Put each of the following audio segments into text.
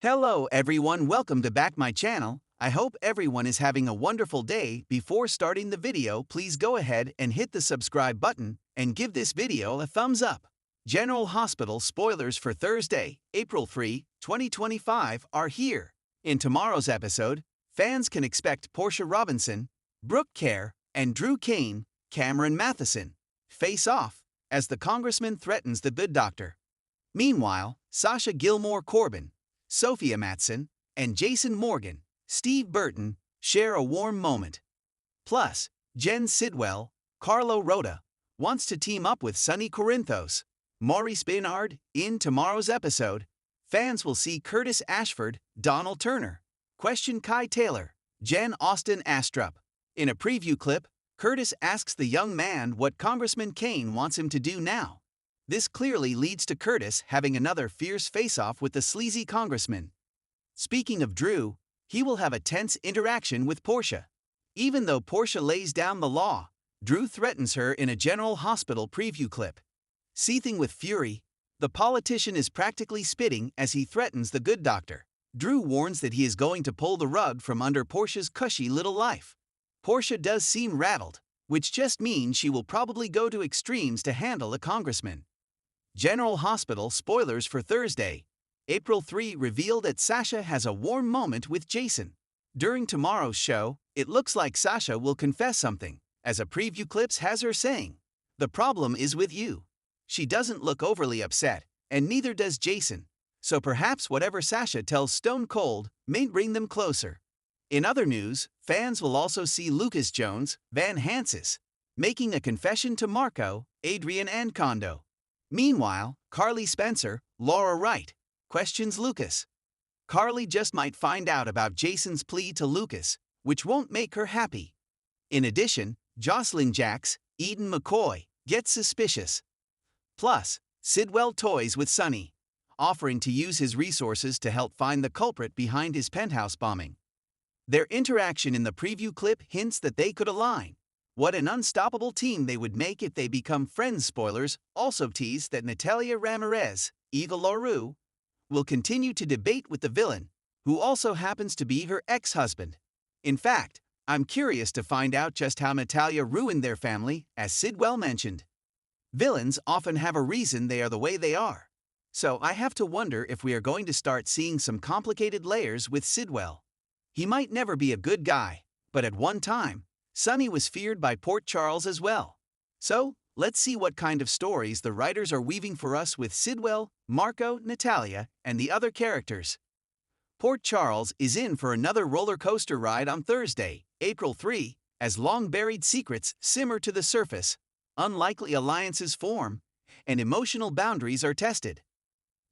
Hello everyone, welcome to back my channel. I hope everyone is having a wonderful day. Before starting the video, please go ahead and hit the subscribe button and give this video a thumbs up. General Hospital spoilers for Thursday, April 3, 2025 are here. In tomorrow's episode, fans can expect Portia Robinson, Brooke Kerr, and Drew Kane, Cameron Matheson, face off as the congressman threatens the good doctor. Meanwhile, Sasha Gilmore Corbin, Sophia Matson, and Jason Morgan, Steve Burton, share a warm moment. Plus, Jen Sidwell, Carlo Rota, wants to team up with Sonny Corinthos. Maurice Bernard, in tomorrow's episode, fans will see Curtis Ashford, Donald Turner, question Kai Taylor, Jen Austen Astrup. In a preview clip, Curtis asks the young man what Congressman Kane wants him to do now. This clearly leads to Curtis having another fierce face-off with the sleazy congressman. Speaking of Drew, he will have a tense interaction with Portia. Even though Portia lays down the law, Drew threatens her in a General Hospital preview clip. Seething with fury, the politician is practically spitting as he threatens the good doctor. Drew warns that he is going to pull the rug from under Portia's cushy little life. Portia does seem rattled, which just means she will probably go to extremes to handle a congressman. General Hospital spoilers for Thursday, April 3 revealed that Sasha has a warm moment with Jason. During tomorrow's show, it looks like Sasha will confess something, as a preview clip has her saying, "The problem is with you." She doesn't look overly upset, and neither does Jason, so perhaps whatever Sasha tells Stone Cold may bring them closer. In other news, fans will also see Lucas Jones, Van Hansis, making a confession to Marco, Adrian and Kondo. Meanwhile, Carly Spencer, Laura Wright, questions Lucas. Carly just might find out about Jason's plea to Lucas, which won't make her happy. In addition, Jocelyn Jacks, Eden McCoy, gets suspicious. Plus, Sidwell toys with Sonny, offering to use his resources to help find the culprit behind his penthouse bombing. Their interaction in the preview clip hints that they could align. What an unstoppable team they would make if they become friends. Spoilers also tease that Natalia Ramirez, Eva LaRue, will continue to debate with the villain, who also happens to be her ex-husband. In fact, I'm curious to find out just how Natalia ruined their family, as Sidwell mentioned. Villains often have a reason they are the way they are. So I have to wonder if we are going to start seeing some complicated layers with Sidwell. He might never be a good guy, but at one time, Sonny was feared by Port Charles as well. So, let's see what kind of stories the writers are weaving for us with Sidwell, Marco, Natalia, and the other characters. Port Charles is in for another roller coaster ride on Thursday, April 3, as long-buried secrets simmer to the surface, unlikely alliances form, and emotional boundaries are tested.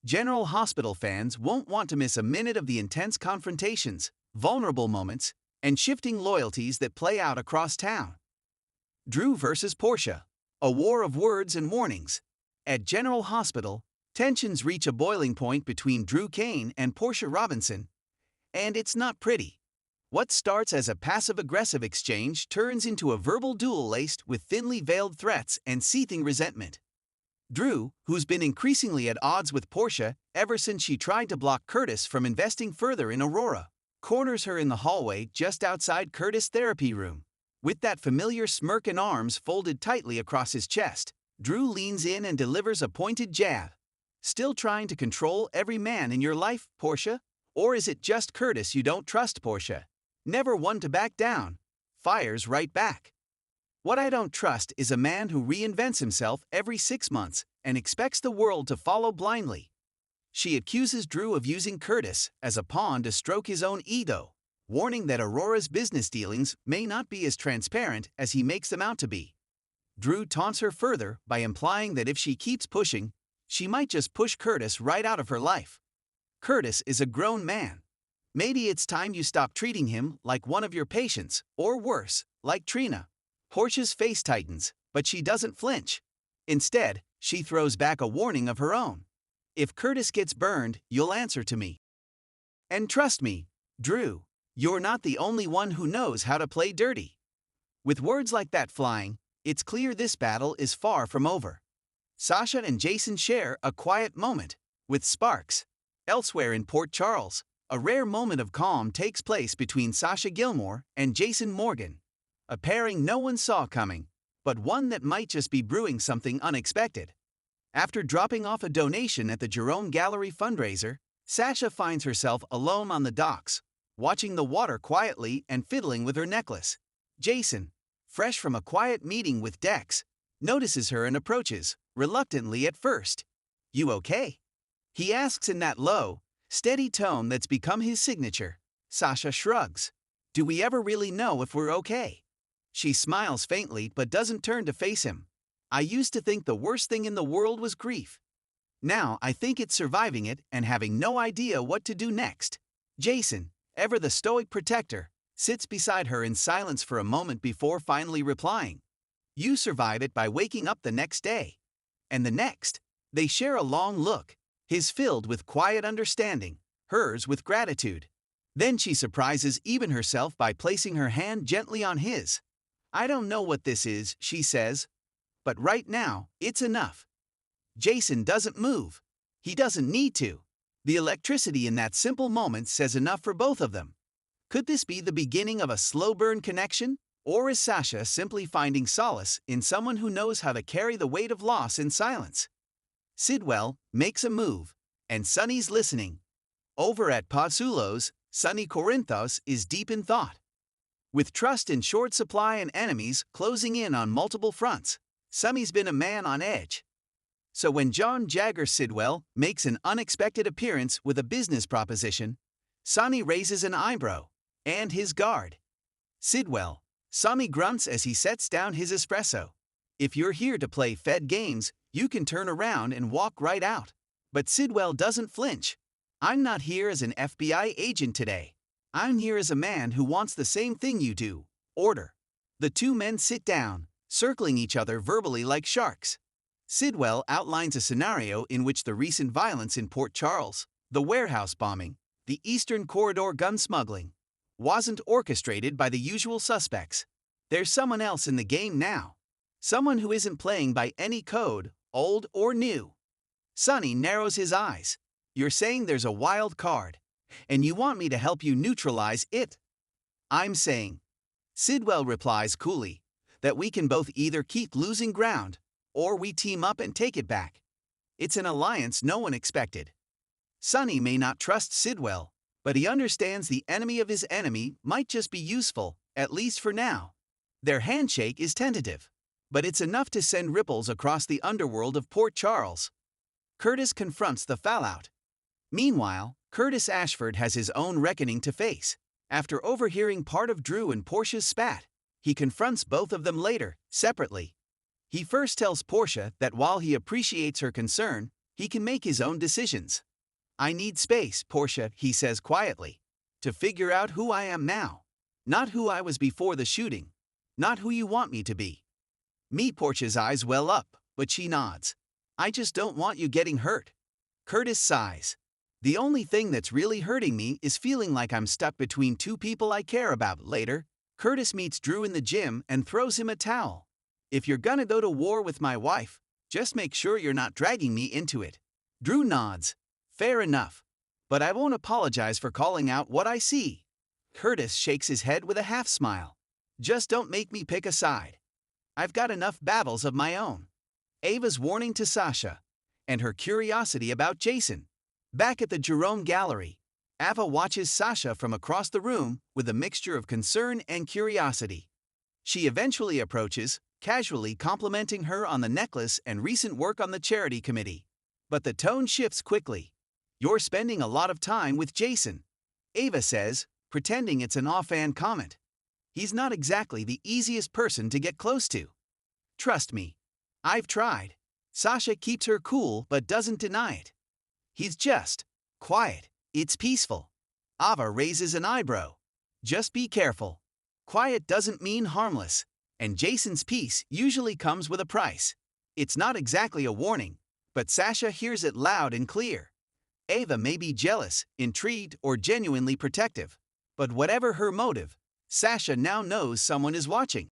General Hospital fans won't want to miss a minute of the intense confrontations, vulnerable moments, and shifting loyalties that play out across town. Drew versus Portia, a war of words and warnings. At General Hospital, tensions reach a boiling point between Drew Kane and Portia Robinson, and it's not pretty. What starts as a passive-aggressive exchange turns into a verbal duel laced with thinly veiled threats and seething resentment. Drew, who's been increasingly at odds with Portia ever since she tried to block Curtis from investing further in Aurora, corners her in the hallway just outside Curtis' therapy room. With that familiar smirk and arms folded tightly across his chest, Drew leans in and delivers a pointed jab. "Still trying to control every man in your life, Portia? Or is it just Curtis you don't trust?" Portia, never one to back down, fires right back. "What I don't trust is a man who reinvents himself every 6 months and expects the world to follow blindly." She accuses Drew of using Curtis as a pawn to stroke his own ego, warning that Aurora's business dealings may not be as transparent as he makes them out to be. Drew taunts her further by implying that if she keeps pushing, she might just push Curtis right out of her life. Curtis is a grown man. Maybe it's time you stop treating him like one of your patients, or worse, like Trina. Portia's face tightens, but she doesn't flinch. Instead, she throws back a warning of her own. "If Curtis gets burned, you'll answer to me. And trust me, Drew, you're not the only one who knows how to play dirty." With words like that flying, it's clear this battle is far from over. Sasha and Jason share a quiet moment, with sparks. Elsewhere in Port Charles, a rare moment of calm takes place between Sasha Gilmore and Jason Morgan. A pairing no one saw coming, but one that might just be brewing something unexpected. After dropping off a donation at the Jerome Gallery fundraiser, Sasha finds herself alone on the docks, watching the water quietly and fiddling with her necklace. Jason, fresh from a quiet meeting with Dex, notices her and approaches, reluctantly at first. "You okay?" he asks in that low, steady tone that's become his signature. Sasha shrugs. "Do we ever really know if we're okay?" She smiles faintly but doesn't turn to face him. "I used to think the worst thing in the world was grief. Now I think it's surviving it and having no idea what to do next." Jason, ever the stoic protector, sits beside her in silence for a moment before finally replying. "You survive it by waking up the next day." And the next. They share a long look, his filled with quiet understanding, hers with gratitude. Then she surprises even herself by placing her hand gently on his. "I don't know what this is," she says, "but right now, it's enough." Jason doesn't move. He doesn't need to. The electricity in that simple moment says enough for both of them. Could this be the beginning of a slow-burn connection? Or is Sasha simply finding solace in someone who knows how to carry the weight of loss in silence? Sidwell makes a move, and Sonny's listening. Over at Pazzulo's, Sonny Corinthos is deep in thought. With trust in short supply and enemies closing in on multiple fronts, Sonny's been a man on edge. So when John Jagger Sidwell makes an unexpected appearance with a business proposition, Sonny raises an eyebrow and his guard. "Sidwell," Sonny grunts as he sets down his espresso. "If you're here to play Fed games, you can turn around and walk right out." But Sidwell doesn't flinch. "I'm not here as an FBI agent today. I'm here as a man who wants the same thing you do: order." The two men sit down, circling each other verbally like sharks. Sidwell outlines a scenario in which the recent violence in Port Charles, the warehouse bombing, the Eastern Corridor gun smuggling, wasn't orchestrated by the usual suspects. There's someone else in the game now. Someone who isn't playing by any code, old or new. Sonny narrows his eyes. "You're saying there's a wild card, and you want me to help you neutralize it?" "I'm saying," Sidwell replies coolly, "that we can both either keep losing ground, or we team up and take it back. It's an alliance no one expected." Sonny may not trust Sidwell, but he understands the enemy of his enemy might just be useful, at least for now. Their handshake is tentative, but it's enough to send ripples across the underworld of Port Charles. Curtis confronts the fallout. Meanwhile, Curtis Ashford has his own reckoning to face. After overhearing part of Drew and Portia's spat, he confronts both of them later, separately. He first tells Portia that while he appreciates her concern, he can make his own decisions. "I need space, Portia," he says quietly, "to figure out who I am now. Not who I was before the shooting. Not who you want me to be." Portia's eyes well up, but she nods. "I just don't want you getting hurt." Curtis sighs. "The only thing that's really hurting me is feeling like I'm stuck between two people I care about." Later, Curtis meets Drew in the gym and throws him a towel. "If you're gonna go to war with my wife, just make sure you're not dragging me into it." Drew nods. "Fair enough. But I won't apologize for calling out what I see." Curtis shakes his head with a half smile. "Just don't make me pick a side. I've got enough battles of my own." Ava's warning to Sasha, and her curiosity about Jason. Back at the Jerome Gallery, Ava watches Sasha from across the room with a mixture of concern and curiosity. She eventually approaches, casually complimenting her on the necklace and recent work on the charity committee. But the tone shifts quickly. "You're spending a lot of time with Jason," Ava says, pretending it's an offhand comment. "He's not exactly the easiest person to get close to." "Trust me. I've tried." Sasha keeps her cool but doesn't deny it. "He's just quiet. It's peaceful." Ava raises an eyebrow. "Just be careful. Quiet doesn't mean harmless, and Jason's peace usually comes with a price." It's not exactly a warning, but Sasha hears it loud and clear. Ava may be jealous, intrigued, or genuinely protective, but whatever her motive, Sasha now knows someone is watching.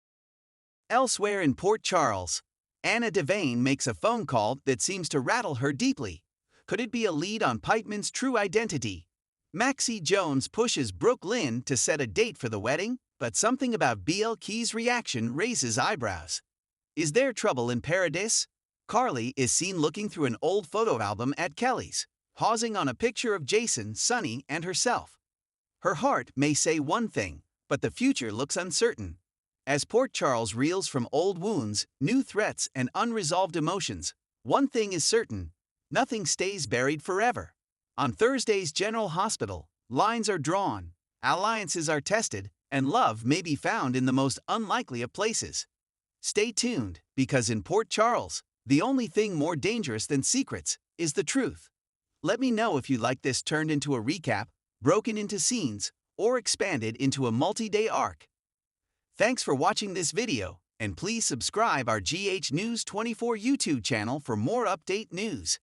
Elsewhere in Port Charles, Anna Devane makes a phone call that seems to rattle her deeply. Could it be a lead on Pipeman's true identity? Maxie Jones pushes Brooke Lynn to set a date for the wedding, but something about BL Key's reaction raises eyebrows. Is there trouble in paradise? Carly is seen looking through an old photo album at Kelly's, pausing on a picture of Jason, Sonny, and herself. Her heart may say one thing, but the future looks uncertain. As Port Charles reels from old wounds, new threats, and unresolved emotions, one thing is certain: nothing stays buried forever. On Thursday's General Hospital, lines are drawn, alliances are tested, and love may be found in the most unlikely of places. Stay tuned, because in Port Charles, the only thing more dangerous than secrets is the truth. Let me know if you like this turned into a recap, broken into scenes, or expanded into a multi-day arc. Thanks for watching this video, and please subscribe our GH News 24 YouTube channel for more update news.